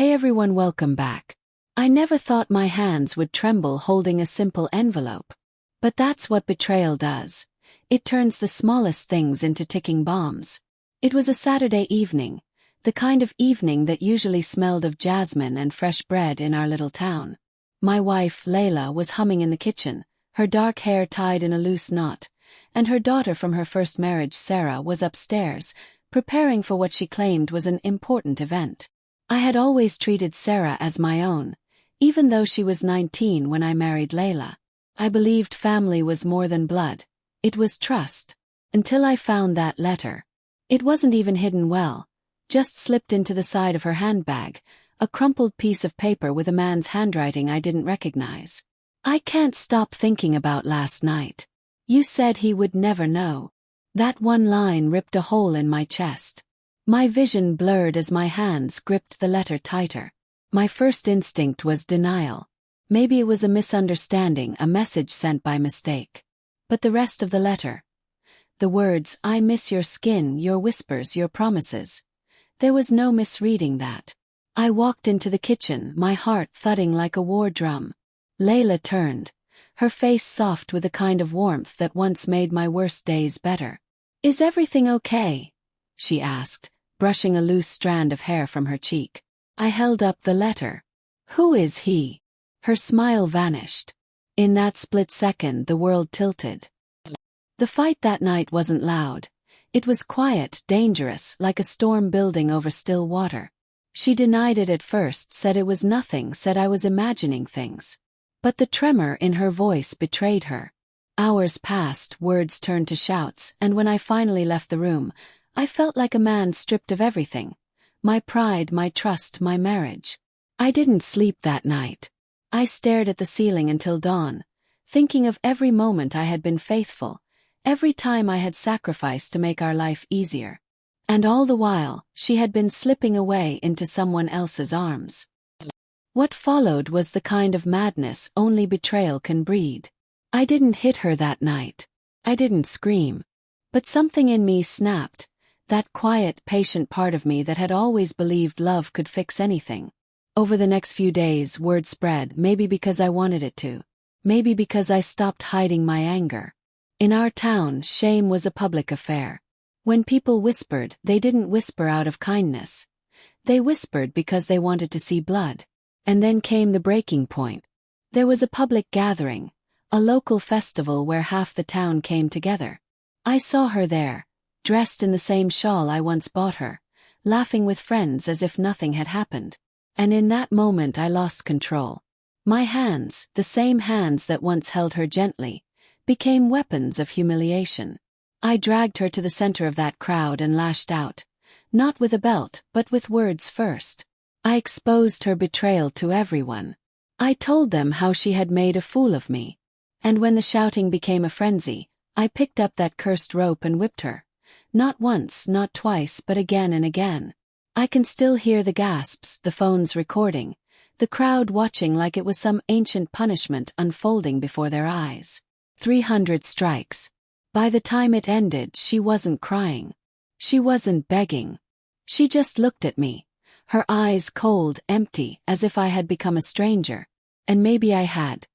Hey everyone, welcome back. I never thought my hands would tremble holding a simple envelope. But that's what betrayal does. It turns the smallest things into ticking bombs. It was a Saturday evening, the kind of evening that usually smelled of jasmine and fresh bread in our little town. My wife, Layla, was humming in the kitchen, her dark hair tied in a loose knot, and her daughter from her first marriage, Sarah, was upstairs, preparing for what she claimed was an important event. I had always treated Sarah as my own, even though she was 19 when I married Layla. I believed family was more than blood. It was trust. Until I found that letter. It wasn't even hidden well, just slipped into the side of her handbag, a crumpled piece of paper with a man's handwriting I didn't recognize. I can't stop thinking about last night. You said he would never know. That one line ripped a hole in my chest. My vision blurred as my hands gripped the letter tighter. My first instinct was denial. Maybe it was a misunderstanding, a message sent by mistake. But the rest of the letter. The words, "I miss your skin, your whispers, your promises." There was no misreading that. I walked into the kitchen, my heart thudding like a war drum. Layla turned, her face soft with a kind of warmth that once made my worst days better. "Is everything okay?" she asked, brushing a loose strand of hair from her cheek. I held up the letter. "Who is he?" Her smile vanished. In that split second, the world tilted. The fight that night wasn't loud. It was quiet, dangerous, like a storm building over still water. She denied it at first, said it was nothing, said I was imagining things. But the tremor in her voice betrayed her. Hours passed, words turned to shouts, and when I finally left the room, I felt like a man stripped of everything. My pride, my trust, my marriage. I didn't sleep that night. I stared at the ceiling until dawn, thinking of every moment I had been faithful, every time I had sacrificed to make our life easier. And all the while, she had been slipping away into someone else's arms. What followed was the kind of madness only betrayal can breed. I didn't hit her that night. I didn't scream. But something in me snapped, that quiet, patient part of me that had always believed love could fix anything. Over the next few days, word spread, maybe because I wanted it to. Maybe because I stopped hiding my anger. In our town, shame was a public affair. When people whispered, they didn't whisper out of kindness. They whispered because they wanted to see blood. And then came the breaking point. There was a public gathering, a local festival where half the town came together. I saw her there, dressed in the same shawl I once bought her, laughing with friends as if nothing had happened. And in that moment I lost control. My hands, the same hands that once held her gently, became weapons of humiliation. I dragged her to the center of that crowd and lashed out, not with a belt, but with words first. I exposed her betrayal to everyone. I told them how she had made a fool of me. And when the shouting became a frenzy, I picked up that cursed rope and whipped her. Not once, not twice, but again and again. I can still hear the gasps, the phones recording, the crowd watching like it was some ancient punishment unfolding before their eyes. 300 strikes. By the time it ended, she wasn't crying. She wasn't begging. She just looked at me, her eyes cold, empty, as if I had become a stranger. And maybe I had.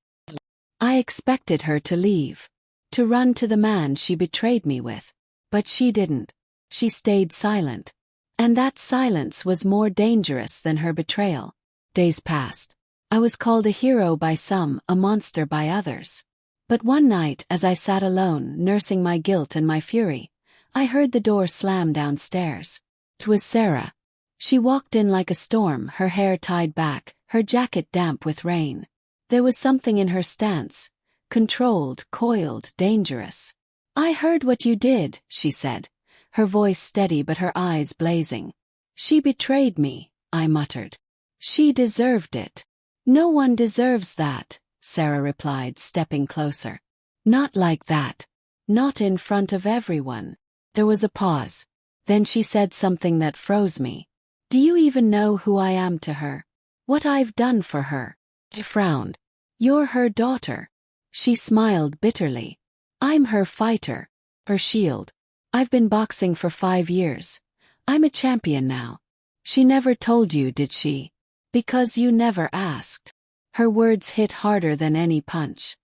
I expected her to leave, to run to the man she betrayed me with. But she didn't. She stayed silent. And that silence was more dangerous than her betrayal. Days passed. I was called a hero by some, a monster by others. But one night, as I sat alone, nursing my guilt and my fury, I heard the door slam downstairs. 'Twas Sarah. She walked in like a storm, her hair tied back, her jacket damp with rain. There was something in her stance, controlled, coiled, dangerous. "I heard what you did," she said, her voice steady but her eyes blazing. "She betrayed me," I muttered. "She deserved it." "No one deserves that," Sarah replied, stepping closer. "Not like that. Not in front of everyone." There was a pause. Then she said something that froze me. "Do you even know who I am to her? What I've done for her?" I frowned. "You're her daughter." She smiled bitterly. "I'm her fighter, her shield. I've been boxing for 5 years. I'm a champion now." "She never told you, did she?" Because you never asked. Her words hit harder than any punch.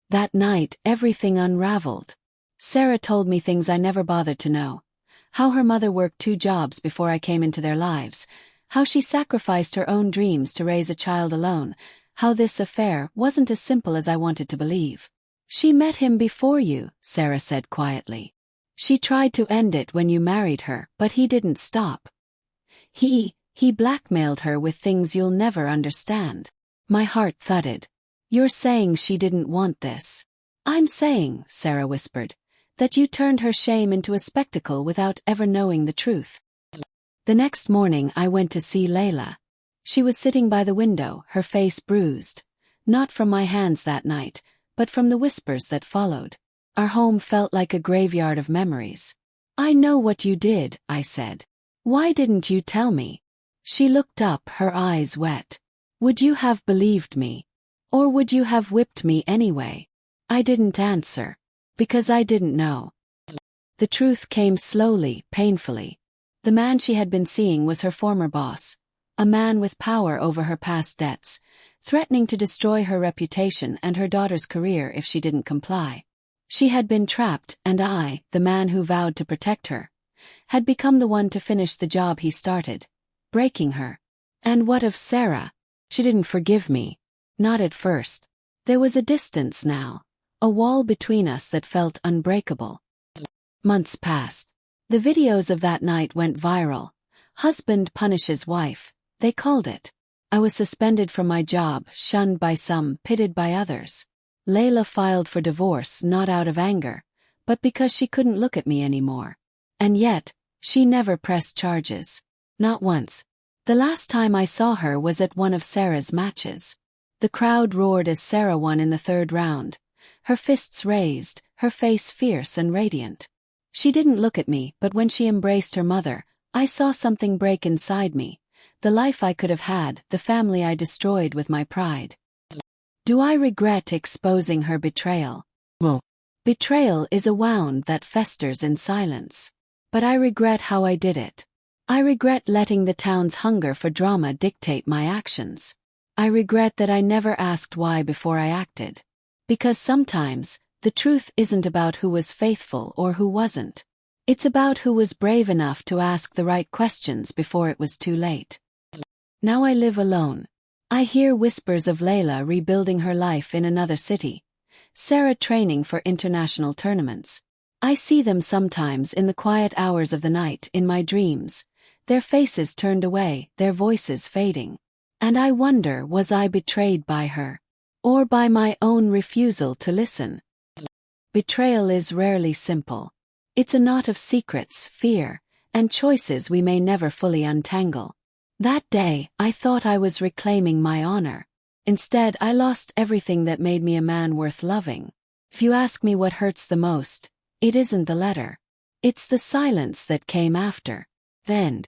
That night, everything unraveled. Sarah told me things I never bothered to know. How her mother worked 2 jobs before I came into their lives. How she sacrificed her own dreams to raise a child alone. How this affair wasn't as simple as I wanted to believe. She met him before you, Sarah said quietly. She tried to end it when you married her, but he didn't stop. He blackmailed her with things you'll never understand. My heart thudded. You're saying she didn't want this. I'm saying, Sarah whispered, that you turned her shame into a spectacle without ever knowing the truth. The next morning I went to see Layla. She was sitting by the window, her face bruised. Not from my hands that night, but from the whispers that followed. Our home felt like a graveyard of memories. I know what you did, I said. Why didn't you tell me? She looked up, her eyes wet. Would you have believed me? Or would you have whipped me anyway? I didn't answer. Because I didn't know. The truth came slowly, painfully. The man she had been seeing was her former boss. A man with power over her past debts, threatening to destroy her reputation and her daughter's career if she didn't comply. She had been trapped, and I, the man who vowed to protect her, had become the one to finish the job he started, breaking her. And what of Sarah? She didn't forgive me. Not at first. There was a distance now, a wall between us that felt unbreakable. Months passed. The videos of that night went viral. Husband punishes wife, they called it. I was suspended from my job, shunned by some, pitied by others. Layla filed for divorce not out of anger, but because she couldn't look at me anymore. And yet, she never pressed charges. Not once. The last time I saw her was at one of Sarah's matches. The crowd roared as Sarah won in the 3rd round. Her fists raised, her face fierce and radiant. She didn't look at me, but when she embraced her mother, I saw something break inside me. The life I could have had, the family I destroyed with my pride. Do I regret exposing her betrayal? Well, Betrayal is a wound that festers in silence. But I regret how I did it. I regret letting the town's hunger for drama dictate my actions. I regret that I never asked why before I acted. Because sometimes, the truth isn't about who was faithful or who wasn't. It's about who was brave enough to ask the right questions before it was too late. Now I live alone. I hear whispers of Layla rebuilding her life in another city. Sarah training for international tournaments. I see them sometimes in the quiet hours of the night in my dreams, their faces turned away, their voices fading. And I wonder, was I betrayed by her? Or by my own refusal to listen? Betrayal is rarely simple. It's a knot of secrets, fear, and choices we may never fully untangle. That day, I thought I was reclaiming my honor. Instead, I lost everything that made me a man worth loving. If you ask me what hurts the most, it isn't the letter. It's the silence that came after. The end.